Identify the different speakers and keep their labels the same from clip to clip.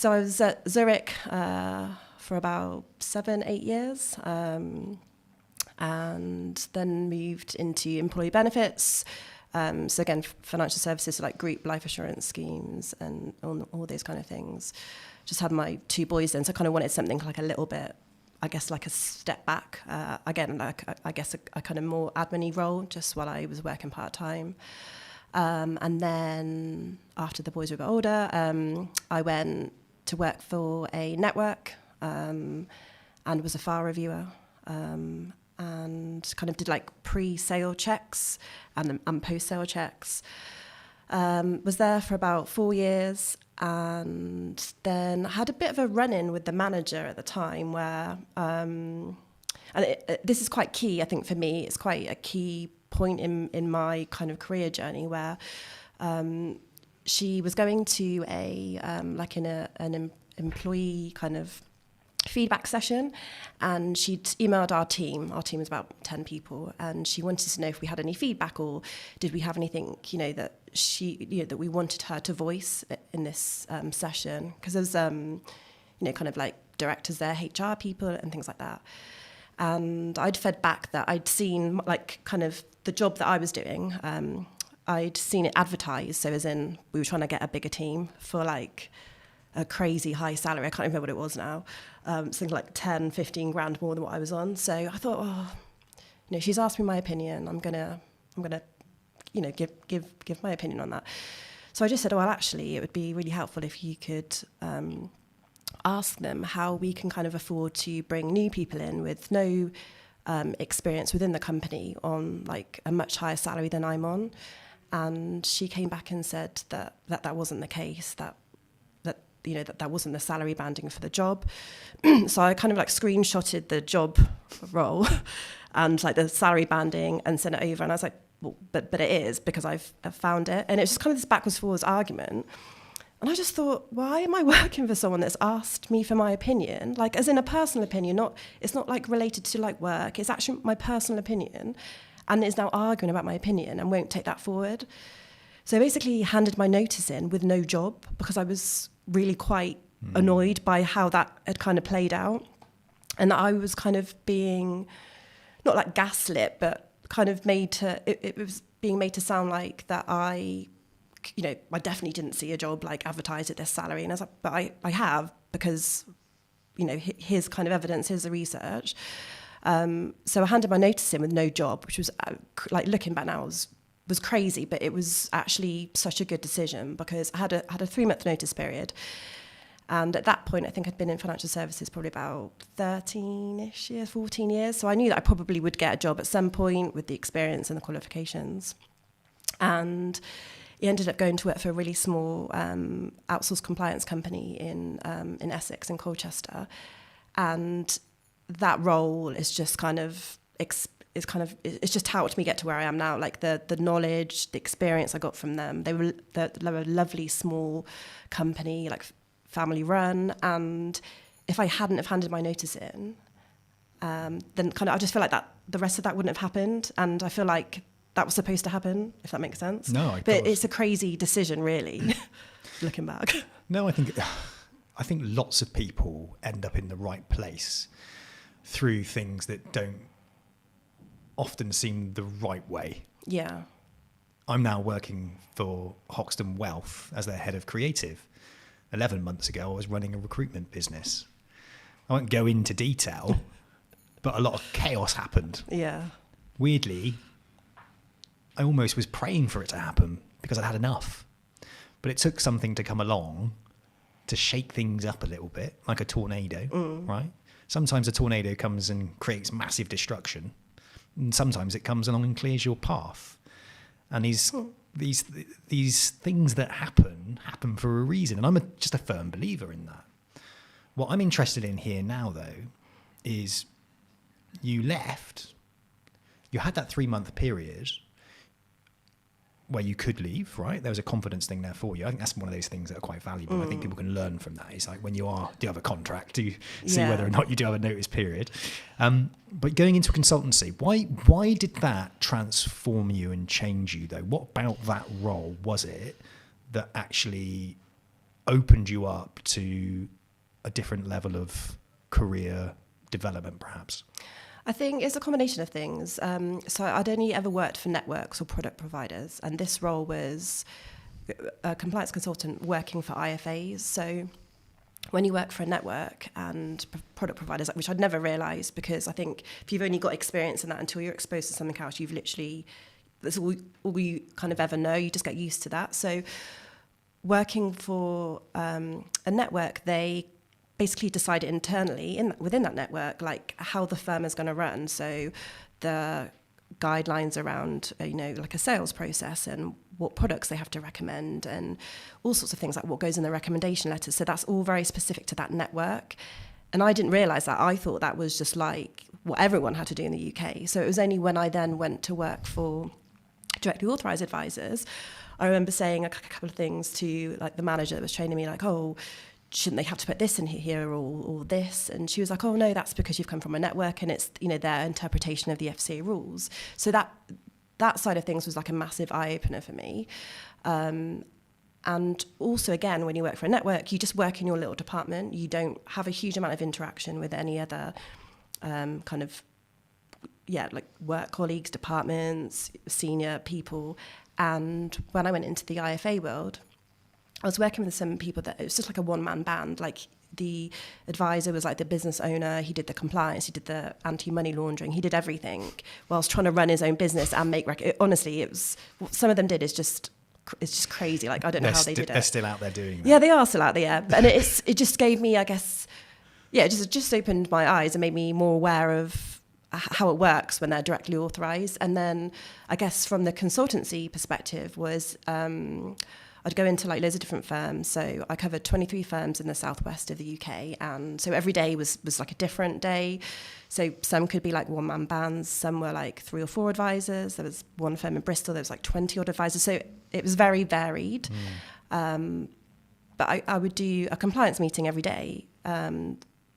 Speaker 1: So I was at Zurich for about 7-8 years, and then moved into employee benefits. So again, financial services, so like group life assurance schemes and all those kind of things. Just had my 2 boys then, so I kind of wanted something like a little bit, I guess, like a step back. Again, like I guess a kind of more admin-y role, just while I was working part-time. And then after the boys were a bit older, I went to work for a network and was a file reviewer. And kind of did like pre-sale checks and post-sale checks. Was there for about 4 years, and then had a bit of a run-in with the manager at the time where, this is quite key, I think, for me. It's quite a key point in my kind of career journey where she was going to an employee kind of feedback session, and she'd emailed our team is about 10 people, and she wanted to know if we had any feedback or did we have anything, that that we wanted her to voice in this session, because there's kind of like directors there, HR people and things like that. And I'd fed back that I'd seen like kind of the job that I was doing, I'd seen it advertised, so as in we were trying to get a bigger team for like a crazy high salary. I can't remember what it was now. Something like 10, 15 grand more than what I was on. So I thought, she's asked me my opinion. I'm gonna, give my opinion on that. So I just said, well, actually, it would be really helpful if you could ask them how we can kind of afford to bring new people in with no experience within the company on like a much higher salary than I'm on. And she came back and said that wasn't the case, that wasn't the salary banding for the job. So I kind of like screenshotted the job role and like the salary banding and sent it over. And I was like, well, but it is, because I've found it. And it was just kind of this backwards forwards argument. And I just thought, why am I working for someone that's asked me for my opinion? Like, as in a personal opinion, it's not like related to like work. It's actually my personal opinion, and is now arguing about my opinion and won't take that forward. So I basically handed my notice in with no job, because I was really quite annoyed by how that had kind of played out, and that I was kind of being not like gaslit, but kind of it was being made to sound like that I definitely didn't see a job like advertised at this salary. And I was like, but I have, because here's kind of evidence, here's the research. So I handed my notice in with no job, which was like looking back now was crazy, but it was actually such a good decision, because I had a 3-month notice period. And at that point, I think I'd been in financial services probably about 13-ish years, 14 years. So I knew that I probably would get a job at some point with the experience and the qualifications. And he ended up going to work for a really small outsourced compliance company in Essex, in Colchester. And that role is just kind of it's just helped me get to where I am now. Like the knowledge, the experience I got from them. They were a lovely small company, like family run. And if I hadn't have handed my notice in, then kind of I just feel like that the rest of that wouldn't have happened. And I feel like that was supposed to happen, if that makes sense.
Speaker 2: No,
Speaker 1: but it's a crazy decision, really, looking back.
Speaker 2: No, I think lots of people end up in the right place through things that don't often seem the right way.
Speaker 1: Yeah.
Speaker 2: I'm now working for Hoxton Wealth as their head of creative. 11 months ago, I was running a recruitment business. I won't go into detail, but a lot of chaos happened.
Speaker 1: Yeah.
Speaker 2: Weirdly, I almost was praying for it to happen because I'd had enough. But it took something to come along to shake things up a little bit, like a tornado, right? Sometimes a tornado comes and creates massive destruction, and sometimes it comes along and clears your path. And these things that happen for a reason, and I'm just a firm believer in that. What I'm interested in here now, though, is you left, you had that 3-month period where you could leave, right? There was a confidence thing there for you. I think that's one of those things that are quite valuable. I think people can learn from that. It's like when you do have a contract, to see whether or not you do have a notice period. But going into a consultancy, why did that transform you and change you, though? What about that role was it that actually opened you up to a different level of career development, perhaps?
Speaker 1: I think it's a combination of things. So I'd only ever worked for networks or product providers, and this role was a compliance consultant working for IFAs. So when you work for a network and product providers, which I'd never realised, because I think if you've only got experience in that until you're exposed to something else, you've literally, that's all you kind of ever know. You just get used to that. So working for a network, they basically decided internally within that network, like how the firm is going to run. So the guidelines around, like a sales process and what products they have to recommend and all sorts of things, like what goes in the recommendation letters. So that's all very specific to that network. And I didn't realise that. I thought that was just like what everyone had to do in the UK. So it was only when I then went to work for directly authorised advisors, I remember saying a couple of things to like the manager that was training me, like, oh, shouldn't they have to put this in here or this? And she was like, oh no, that's because you've come from a network and it's, their interpretation of the FCA rules. So that side of things was like a massive eye-opener for me. And also, again, when you work for a network, you just work in your little department. You don't have a huge amount of interaction with any other like work colleagues, departments, senior people. And when I went into the IFA world, I was working with some people that it was just like a one-man band. Like the advisor was like the business owner. He did the compliance. He did the anti-money laundering. He did everything whilst trying to run his own business and make honestly, it was what some of them did is just crazy. Like I don't know how they did it.
Speaker 2: They're still out there doing that.
Speaker 1: Yeah, they are still out there. Yeah. And it just gave me, I guess, it just opened my eyes and made me more aware of how it works when they're directly authorised. And then I guess from the consultancy perspective was I'd go into like loads of different firms. So I covered 23 firms in the southwest of the UK. And so every day was like a different day. So some could be like one-man bands. Some were like 3 or 4 advisors. There was one firm in Bristol. There was like 20 odd advisors. So it was very varied. But I would do a compliance meeting every day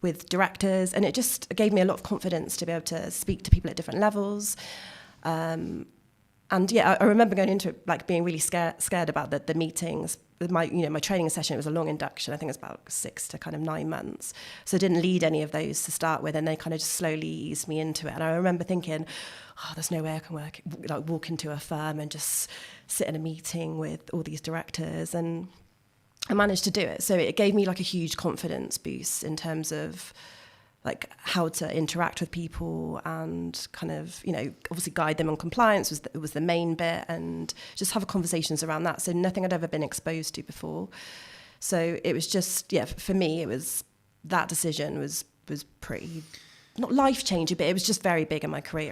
Speaker 1: with directors. And it just gave me a lot of confidence to be able to speak to people at different levels. And yeah, I remember going into it like being really scared about the meetings. My training session, it was a long induction. I think it was about 6 to kind of 9 months. So I didn't lead any of those to start with, and they kind of just slowly eased me into it. And I remember thinking, oh, there's no way I can walk into a firm and just sit in a meeting with all these directors. And I managed to do it. So it gave me like a huge confidence boost in terms of like how to interact with people and kind of, obviously guide them on compliance was the main bit, and just have conversations around that. So nothing I'd ever been exposed to before. So it was just, for me, it was that decision was pretty, not life-changing, but it was just very big in my career.